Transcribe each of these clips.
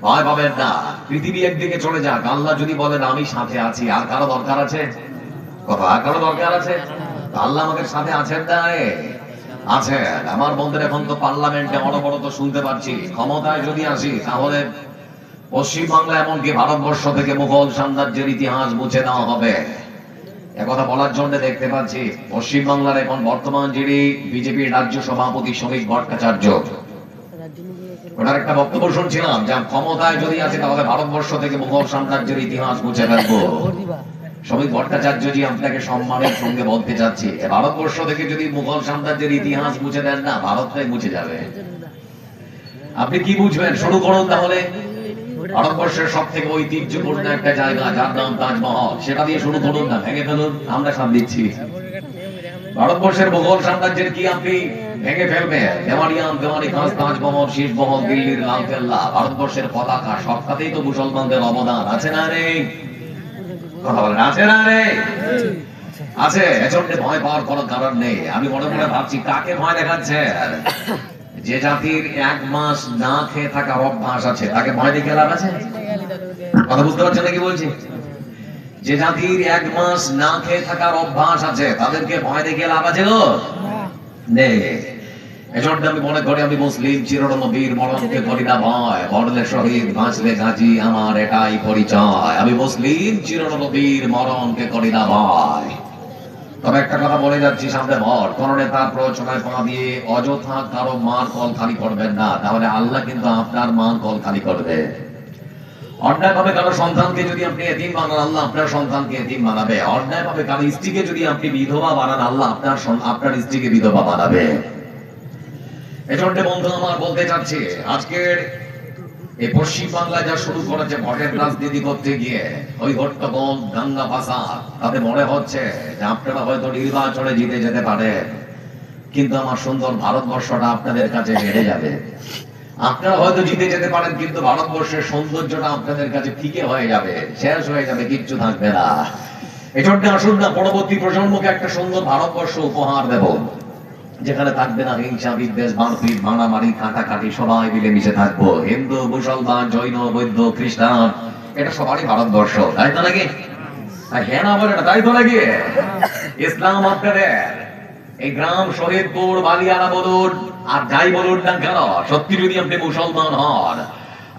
ভয় পাবেন না। পৃথিবী একদিকে চলে যাক, আল্লাহ যদি বলেন আমি সাথে আছি, আর কারো দরকার আছে? কথা আর কারো দরকার আছে? আল্লাহ আমাদের সাথে আছেন না? আছে। আমার বন্ধুরা এখন তো পার্লামেন্টে অনবরত শুনতে পাচ্ছি, ক্ষমতায় যদি আসি তাহলে পশ্চিম বাংলা এমনকি ভারতবর্ষ থেকে মুঘল সাম্রাজ্যের ইতিহাস মুছে দেওয়া হবে। একথা বলার জন্য দেখতে পাচ্ছি পশ্চিম বাংলার এখন বর্তমান যিনি বিজেপির রাজ্য সভাপতি শ্রমিক ভট্টাচার্য, ওনার একটা বক্তব্য শুনছিলাম যে ক্ষমতায় যদি আসে তাহলে ভারতবর্ষ থেকে মুঘল সাম্রাজ্যের ইতিহাস মুছে ফেলবো। শ্রমিক ভট্টাচার্যজি, আপনাকে সম্মানের সঙ্গে বলতে চাচ্ছি, ভারতবর্ষ থেকে যদি মুঘল সাম্রাজ্যের ইতিহাস মুছে দেন না, ভারতটাই মুছে যাবে। আপনি কি বুঝবেন? শুরু করুন তাহলে। ভারতবর্ষের সব থেকে ঐতিহ্যপূর্ণ একটা জায়গা যার নাম তাজমহল, সেটা দিয়ে শুরু করুন না, ভেঙে ফেলুন, আমরা সাথ দিচ্ছি। ভারতবর্ষের মুঘল সাম্রাজ্যের কি আপনি ভেঙে ফেলবেন? দেওয়ানিয়াম, দেওয়ানি খাস, তাজমহল, শীষমহল, দিল্লির লালকেল্লা, ভারতবর্ষের পতাকা, সবটাতেই তো মুসলমানদের অবদান আছে না রে? কথা বলেন, আছে না রে? আছে। এজন্য ভয় পাওয়ার কোনো কারণ নেই। আমি মনে মনে ভাবছি, কাকে ভয় দেখাচ্ছে? যে জাতির 1 মাস না খেয়ে থাকার অভ্যাস আছে, তাকে ভয় দেখে লাভ আছে? কথা বুঝতে পারছেন নাকি বলছি? যে জাতির 1 মাস না খেয়ে থাকার অভ্যাস আছে, তাদেরকে ভয় দেখে লাভ আছে গো? নেই। এজন্য আমি মনে করি, আমি মুসলিম, চিরনবীর মরণকে করি না ভয়, মরলে শহীদ, বাঁচলে গাজী, আমার এটাই পরিচয়। আমি মুসলিম, চিরনবীর মরণকে করি না ভয়। তবে একটা কথা বলে যাচ্ছি, সামনে ভর, কোন নেতার প্ররোচনায় পা দিয়ে অযথা কারো মার কল খালি করবেন না, তাহলে আল্লাহ কিন্তু আপনার মার কল খালি করবে। অন্যায়ভাবে কারো সন্তানকে যদি আপনি এতিম বানান, আল্লাহ আপনার সন্তানকে এতিম বানাবে। অন্যায়ভাবে কারো স্ত্রীকে যদি আপনি বিধবা বানান, আল্লাহ আপনার স্ত্রীকে বিধবা বানাবে। এজন্য বন্ধু আমার বলতে চাচ্ছি, আজকের এই পশ্চিম বাংলায় যা শুরু করেছে ভোটের রাজনীতি করতে গিয়ে, ওই হট্টগোল, দাঙ্গা ফাসাদ, তাতে মনে হচ্ছে যে আপনারা হয়তো নির্বাচনে জিতে যেতে পারেন, কিন্তু আমার সুন্দর ভারতবর্ষটা আপনাদের কাছে হেরে যাবে। আপনারা হয়তো জিতে যেতে পারেন, কিন্তু ভারতবর্ষের সৌন্দর্যটা আপনাদের কাছে ফিকে হয়ে যাবে, শেষ হয়ে যাবে, কিচ্ছু থাকবে না। এজন্য আসুন না, পরবর্তী প্রজন্মকে একটা সুন্দর ভারতবর্ষ উপহার দেব, যেখানে থাকবে না হিংসা, বিদ্বেষ, মারপিট, মারামারি, কাটাকাটি, সবাই মিলেমিশে থাকবো। হিন্দু, মুসলমান, জৈন, বৌদ্ধ, খ্রিস্টান, এটা সবারই ভারতবর্ষ, তাই তো নাকি? হ্যাঁ না বলে তাই তো নাকি? ইসলাম আপনাদের এই গ্রাম শহীদপুর, বালিয়ানা বলুন আর যাই বলুন না কেন, সত্যি যদি আপনি মুসলমান হন,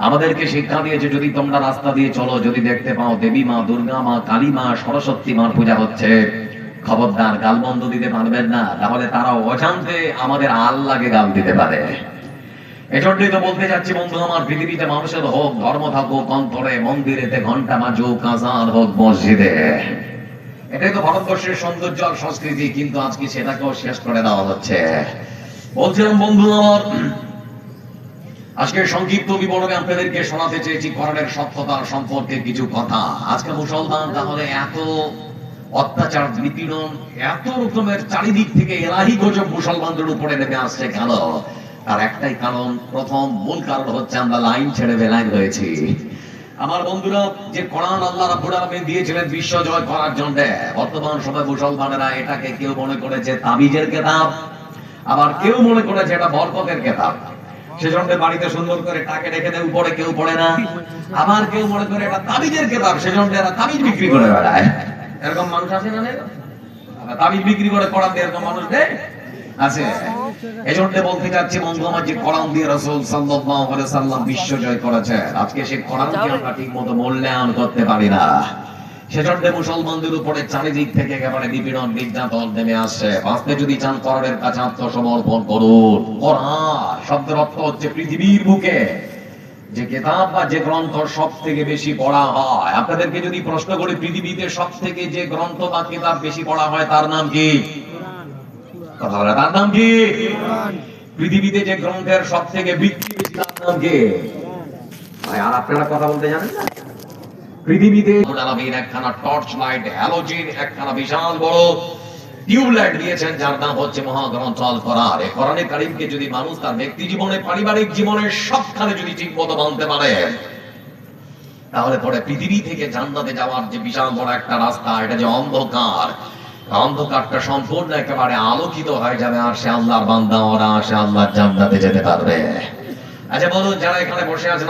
আমাদেরকে শিক্ষা দিয়েছে, যদি তোমরা রাস্তা দিয়ে চলো, যদি দেখতে পাও দেবী মা, দুর্গা মা, কালী মা, সরস্বতী মার পূজা হচ্ছে, খবরদার গাল বন্ধ দিতে পারবেন না, তাহলে তারা অজান্তে আমাদের আল্লাহকে গাল দিতে পারে। এজন্যই তো বলতে যাচ্ছি বন্ধু আমার, পৃথিবীতে মানুষের হোক ধর্ম থাকুক অন্তরে, মন্দিরেতে ঘন্টা বাজুক, আজান হোক মসজিদে, এটাই তো ভারতবর্ষের সৌন্দর্য আর সংস্কৃতি, কিন্তু আজকে সেটাকেও শেষ করে দেওয়া হচ্ছে। বলছিলাম বন্ধু আমার, আজকে সংক্ষিপ্ত বিবরণে আপনাদেরকে শোনাতে চেয়েছি কোরআনের সত্যতা সম্পর্কে কিছু কথা। আজকে মুসলমান তাহলে এত অত্যাচার, নিপীড়ন, এত রকমের চারিদিক থেকে এলাহি গজব মুসলমানদের উপরে নেমে আসছে কেন? তার একটাই কারণ, প্রথম মূল কারণ হচ্ছে আমরা লাইন ছেড়ে বেলাইন হয়েছি। আমার বন্ধুরা, যে কোরআন আল্লাহ রাব্বুল আলামিন দিয়েছিলেন বিশ্ব জয় করার জন্য, বর্তমান সময় মুসলমানেরা এটাকে কেউ মনে করেছে তাবিজের কিতাব, আবার কেউ মনে করেছে এটা বরকতের কিতাব। সেজন্য বাড়িতে সুন্দর করে টাকে রেখে দেয়, উপরে কেউ পড়ে না। আবার কেউ মনে করে এটা তাবিজের কিতাব, সেজন্য এরা তাবিজ বিক্রি করে বেড়ায়। এরকম মানুষ আছে না? তাবিজ বিক্রি করে কোরআন দিয়ে এরকম মানুষ নেই? আছে। এজন্য বলতে চাচ্ছি বন্ধু আমার, যে কোরআন দিয়ে রাসূল সাল্লাল্লাহু আলাইহি সাল্লাম বিশ্ব জয় করেছে, আজকে সেই কোরআনকে আমরা ঠিকমতো মূল্যায়ন করতে পারি না। সেজন্য মুসলমানদের উপরে চারিদিক থেকে একেবারে নিপীড়ন, নির্যাতন নেমে আসছে। বাঁচতে যদি চান কোরআনের কাছে আত্মসমর্পণ করুন। কোরআন শব্দের অর্থ হচ্ছে পৃথিবীর বুকে যে কিতাব বা যে গ্রন্থ সব থেকে বেশি পড়া হয়। আপনাদেরকে যদি প্রশ্ন করি, পৃথিবীতে সব থেকে যে গ্রন্থ বা কিতাব বেশি পড়া হয় তার নাম কি? কথা বলে, তার নাম কি? পৃথিবীতে যে গ্রন্থের সব থেকে বিক্রি বেশি, তার নাম কি? ভাই আর আপনারা কথা বলতে জানেন না? পৃথিবীতে একখানা টর্চ লাইট, হ্যালোজেন, একখানা বিশাল বড় টিউবলাইট দিয়েছেন, যার নাম হচ্ছে মহাগ্রন্থ আল কোরআন। এই কোরআনে কারীমকে যদি মানুষ তার ব্যক্তি জীবনে, পারিবারিক জীবনে, সবখানে যদি ঠিকমতো মানতে পারে, তাহলে পরে পৃথিবী থেকে জান্নাতে যাওয়ার যে বিশাল বড় একটা রাস্তা, এটা যে অন্ধকার, অন্ধকারটা সম্পূর্ণ একেবারে আলোকিত হয়ে যাবে, আর সে আল্লাহর বান্দা, ওরা সে আল্লাহর জান্নাতে যেতে পারবে। আচ্ছা বলুন, যারা এখানে বসে আছেন